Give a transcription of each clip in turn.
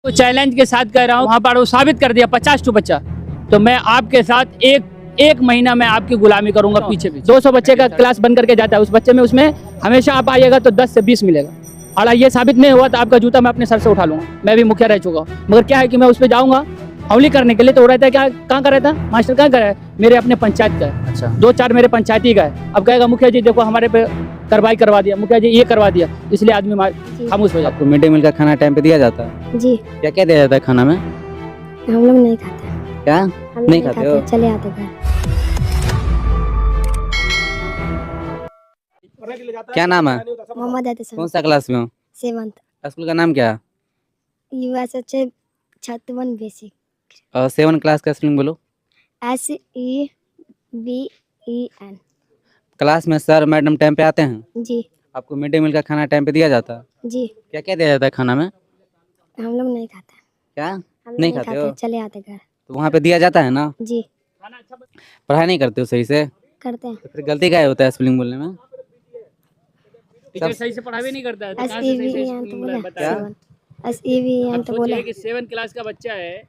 तो चैलेंज के साथ कह रहा हूँ, वहाँ पर वो साबित कर दिया 50 टू बच्चा, तो मैं आपके साथ एक महीना में आपकी गुलामी करूंगा। पीछे 200 बच्चे का क्लास बंद करके जाता है, उस बच्चे में उसमें हमेशा आप आइएगा तो 10 से 20 मिलेगा। और ये साबित नहीं हुआ तो आपका जूता मैं अपने सर से उठा लूंगा। मैं भी मुखिया रह चुका हूँ, मगर क्या है कि मैं उस पर जाऊँगा हौली करने के लिए, तो वो रहता है क्या कहाँ का रहता है मास्टर, कहाँ का है, मेरे अपने पंचायत का है। अच्छा, 2-4 मेरे पंचायती का है। अब कहेगा मुखिया जी देखो हमारे पे कार्रवाई करवा दिया, मुखिया जी ये करवा दिया, इसलिए आदमी खामोश हो जाता है। आपको मिड डे मील का खाना टाइम पे दिया जाता है? जी। क्या क्या दिया जाता है खाना में? हम लोग नहीं खाते। क्या हम लोग नहीं खाते हो? चले आते घर। क्या नाम है? मोहम्मद एहतसाम। कौन सा क्लास में हो? 7th। स्कूल का नाम क्या है? यूएसएच छतवन बेसिक। 7 क्लास का स्पेलिंग बोलो। SEVEN। क्लास में सर मैडम टाइम पे आते हैं? जी। आपको मिड डे मील का खाना टाइम पे दिया जाता है? जी। क्या क्या दिया जाता है खाना में? हम लोग नहीं खाते। क्या हम लोग नहीं खाते हो? चले आते घर। तो वहाँ पे दिया जाता है ना? जी। पढ़ाई नहीं करते हो सही से? करते हैं। तो फिर गलती क्या होता है स्पेलिंग बोलने में? टीचर सही से पढ़ाई भी नहीं करता है तो कहाँ से सही से स्कूल में बताया? SEVEN अब तो बोला। सोचिए कि 7 क्लास का बच्चा है,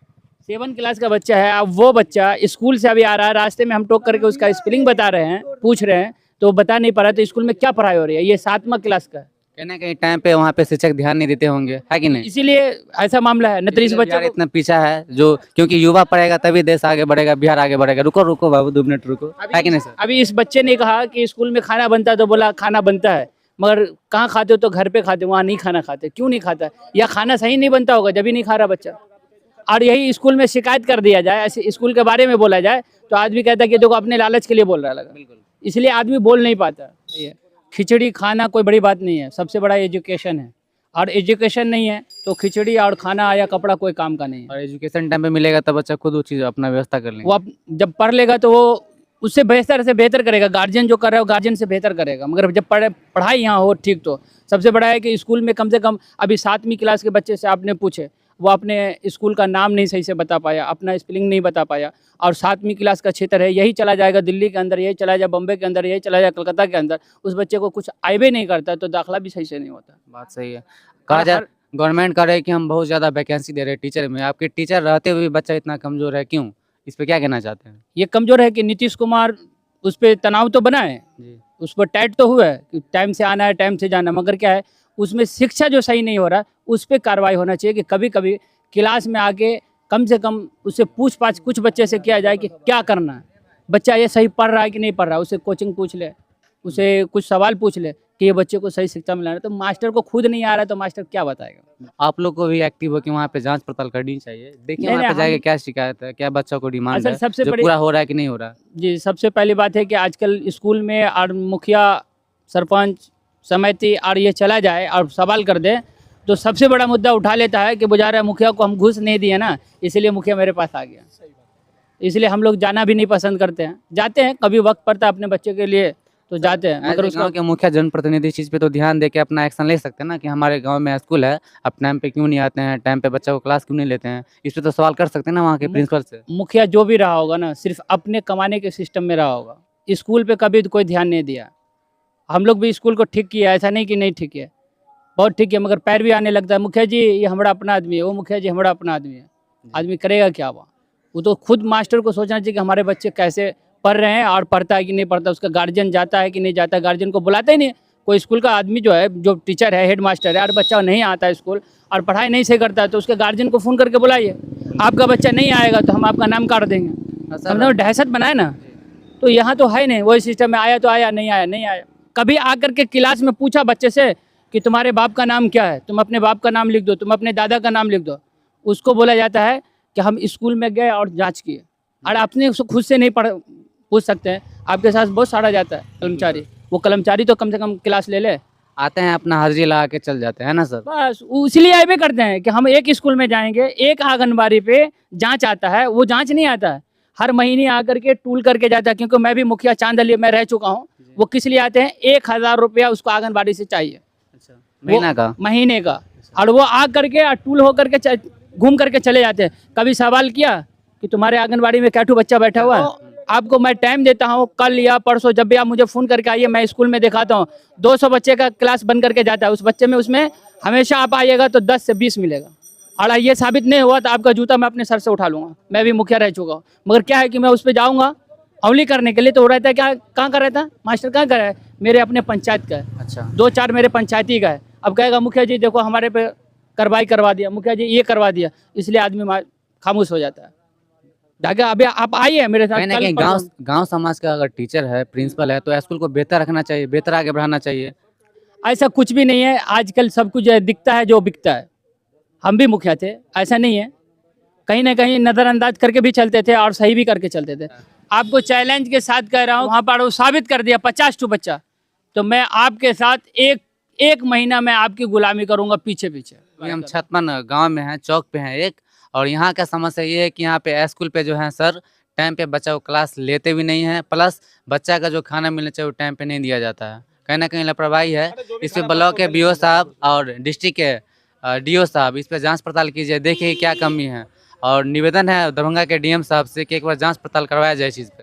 7 क्लास का बच्चा है। अब वो बच्चा स्कूल से अभी आ रहा है, रास्ते में हम टोक करके उसका स्पेलिंग बता रहे हैं, पूछ रहे हैं, तो वो बता नहीं पा रहा, तो स्कूल में क्या पढ़ाई हो रही है? ये 7वां क्लास का है। कहीं ना कहीं टाइम पे वहाँ पे शिक्षक ध्यान नहीं देते होंगे, है कि नहीं? इसीलिए ऐसा मामला है, न तो इस बच्चे बिहार को इतना पीछा है जो, क्योंकि युवा पढ़ेगा तभी देश आगे बढ़ेगा, बिहार आगे बढ़ेगा। रुको रुको बाबू 2 मिनट रुको, है कि नहीं सर? अभी इस बच्चे ने कहा कि स्कूल में खाना बनता है, तो बोला खाना बनता है, मगर कहाँ खाते हो? तो घर पे खाते, वहाँ नहीं खाना खाते। क्यों नहीं खाता? या खाना सही नहीं बनता होगा जब भी नहीं खा रहा बच्चा। और यही स्कूल में शिकायत कर दिया जाए, ऐसे स्कूल के बारे में बोला जाए, तो आदमी कहता है कि देखो अपने लालच के लिए बोल रहा लगा, इसलिए आदमी बोल नहीं पाता। ये खिचड़ी खाना कोई बड़ी बात नहीं है, सबसे बड़ा एजुकेशन है, और एजुकेशन नहीं है तो खिचड़ी और खाना या कपड़ा कोई काम का नहीं है। और एजुकेशन टाइम पे मिलेगा तब बच्चा खुद वो चीज़ अपना व्यवस्था कर लेंगे। वो जब पढ़ लेगा तो वो उससे बेहतर से बेहतर करेगा। गार्जियन जो कर रहा है वो गार्जियन से बेहतर करेगा, मगर जब पढ़ाई यहाँ हो ठीक, तो सबसे बड़ा है कि स्कूल में कम से कम अभी 7वीं क्लास के बच्चे से आपने पूछे, वो अपने स्कूल का नाम नहीं सही से बता पाया, अपना स्पेलिंग नहीं बता पाया, और 7वीं क्लास का क्षेत्र है, यही चला जाएगा दिल्ली के अंदर, यही चला जाए बम्बई के अंदर, यही चला जाए कलकत्ता के अंदर, उस बच्चे को कुछ आइबे नहीं करता तो दाखिला भी सही से नहीं होता। बात सही है। कहा जाए गवर्नमेंट कह रहे हैं कि हम बहुत ज़्यादा वैकेंसी दे रहे हैं टीचर में, आपके टीचर रहते हुए भी बच्चा इतना कमज़ोर है, क्यों? इस पर क्या कहना चाहते हैं? ये कमज़ोर है कि नीतीश कुमार उस पर तनाव तो बना है जी। उस पर टाइट तो हुआ है कि टाइम से आना है, टाइम से जाना, मगर क्या है उसमें शिक्षा जो सही नहीं हो रहा, उस पर कार्रवाई होना चाहिए कि कभी कभी क्लास में आके कम से कम उससे पूछ पाछ कुछ बच्चे से किया जाए कि क्या करना है, बच्चा ये सही पढ़ रहा है कि नहीं पढ़ रहा है, उसे कोचिंग पूछ ले, उसे कुछ सवाल पूछ ले कि ये बच्चे को सही शिक्षा मिलाना है। तो मास्टर को खुद नहीं आ रहा है तो मास्टर क्या बताएगा? आप लोग को भी एक्टिव हो कि वहाँ पे जांच पड़ताल करनी चाहिए। देखिए नहीं, वहाँ पे नहीं, जाके क्या शिकायत है, क्या बच्चों को डिमांड असल है, सबसे जो बड़ी- पूरा हो रहा है कि नहीं हो रहा? जी, सबसे पहली बात है कि आजकल स्कूल में और मुखिया सरपंच समिति और ये चला जाए और सवाल कर दे, तो सबसे बड़ा मुद्दा उठा लेता है कि बेचारा मुखिया को हम घूस नहीं दिए ना, इसलिए मुखिया मेरे पास आ गया। इसलिए हम लोग जाना भी नहीं पसंद करते हैं, जाते हैं कभी वक्त पड़ता है अपने बच्चे के लिए तो जाते हैं, मगर उसका गाँव के मुखिया जनप्रतिनिधि इस चीज़ पे तो ध्यान दे के अपना एक्शन ले सकते हैं ना, कि हमारे गाँव में स्कूल है, आप टाइम पे क्यों नहीं आते हैं, टाइम पे बच्चा को क्लास क्यों नहीं लेते हैं, इस पे तो सवाल कर सकते हैं ना वहाँ के प्रिंसिपल से। मुखिया जो भी रहा होगा ना, सिर्फ अपने कमाने के सिस्टम में रहा होगा, स्कूल पे कभी कोई ध्यान नहीं दिया। हम लोग भी स्कूल को ठीक किया, ऐसा नहीं कि नहीं ठीक है, बहुत ठीक है, मगर पैर भी आने लगता है, मुखिया जी ये हमारा अपना आदमी है, वो मुखिया जी हमारा अपना आदमी है। आदमी करेगा क्या? वो तो खुद मास्टर को सोचना चाहिए कि हमारे बच्चे कैसे पढ़ रहे हैं और पढ़ता है कि नहीं पढ़ता, उसका गार्जियन जाता है कि नहीं जाता, गार्जियन को बुलाता ही नहीं। कोई स्कूल का आदमी जो है, जो टीचर है, हेड मास्टर है, और बच्चा नहीं आता है स्कूल और पढ़ाई नहीं सही करता है, तो उसके गार्जियन को फ़ोन करके बुलाइए, आपका बच्चा नहीं आएगा तो हम आपका नाम काट देंगे। समझो दहशत बनाए ना, तो यहाँ तो है नहीं, वही सिस्टम में आया तो आया, नहीं आया नहीं आया। कभी आकर के क्लास में पूछा बच्चे से कि तुम्हारे बाप का नाम क्या है, तुम अपने बाप का नाम लिख दो, तुम अपने दादा का नाम लिख दो, उसको बोला जाता है कि हम स्कूल में गए और जांच किए, और अपने उसको खुद से नहीं पूछ सकते हैं। आपके साथ बहुत सारा जाता है कर्मचारी, वो कर्मचारी तो कम से कम क्लास ले ले, आते हैं अपना हाजिरी लगा के चल जाते हैं ना सर। बस इसलिए आए भी करते हैं कि हम एक स्कूल में जाएंगे, एक आंगनबाड़ी पे जांच आता है, वो जांच नहीं आता है, हर महीने आकर के टूल करके जाता है। क्योंकि मैं भी मुखिया चांदली में रह चुका हूँ, वो किस लिए आते हैं, 1000 रुपया उसको आंगनबाड़ी से चाहिए महीने का, और वो आ करके और टूल होकर के घूम करके चले जाते हैं। कभी सवाल किया कि तुम्हारे आंगनबाड़ी में क्या ठो बच्चा बैठा हुआ है? आपको मैं टाइम देता हूँ, कल या परसों जब भी आप मुझे फ़ोन करके आइए, मैं स्कूल में दिखाता हूँ। 200 बच्चे का क्लास बंद करके जाता है, उस बच्चे में उसमें हमेशा आप आइएगा तो 10 से 20 मिलेगा, और ये साबित नहीं हुआ तो आपका जूता मैं अपने सर से उठा लूंगा। मैं भी मुखिया रह चुका हूँ, मगर क्या है कि मैं उस पर जाऊँगा अमली करने के लिए, तो वो रहता है क्या, कहाँ का रहता है मास्टर, कहाँ का है, मेरे अपने पंचायत का है, अच्छा 2-4 मेरे पंचायती का है। अब कहेगा मुखिया जी देखो हमारे पे कार्रवाई करवा दिया, मुखिया जी ये करवा दिया, इसलिए आदमी खामोश हो जाता है। जाके अभी आप आइए मेरे साथ कहीं ना कल कहीं परसों। गांव समाज का अगर टीचर है, प्रिंसिपल है, तो स्कूल को बेहतर रखना चाहिए, बेहतर आगे बढ़ाना चाहिए। ऐसा कुछ भी नहीं है, आजकल सब कुछ दिखता है जो बिकता है। हम भी मुखिया थे, ऐसा नहीं है, कहीं ना कहीं नज़रअंदाज करके भी चलते थे और सही भी करके चलते थे। आपको चैलेंज के साथ कह रहा हूँ, वहाँ पर वो साबित कर दिया 50 टू बच्चा, तो मैं आपके साथ एक महीना में आपकी गुलामी करूँगा पीछे पीछे। अभी हम छतमन गांव में हैं, चौक पे हैं एक, और यहाँ का समस्या ये है कि यहाँ पे स्कूल पे जो है सर टाइम पे बच्चा को क्लास लेते भी नहीं है, प्लस बच्चा का जो खाना मिलना चाहिए वो टाइम पे नहीं दिया जाता है। कहीं ना कहीं लापरवाही है। इस पे ब्लॉक के बीओ साहब और डिस्ट्रिक्ट के डीओ साहब इस पे जांच पड़ताल कीजिए, देखिए क्या कमी है, और निवेदन है दरभंगा के डीएम साहब से कि एक बार जांच पड़ताल करवाया जाए इस चीज़ पे।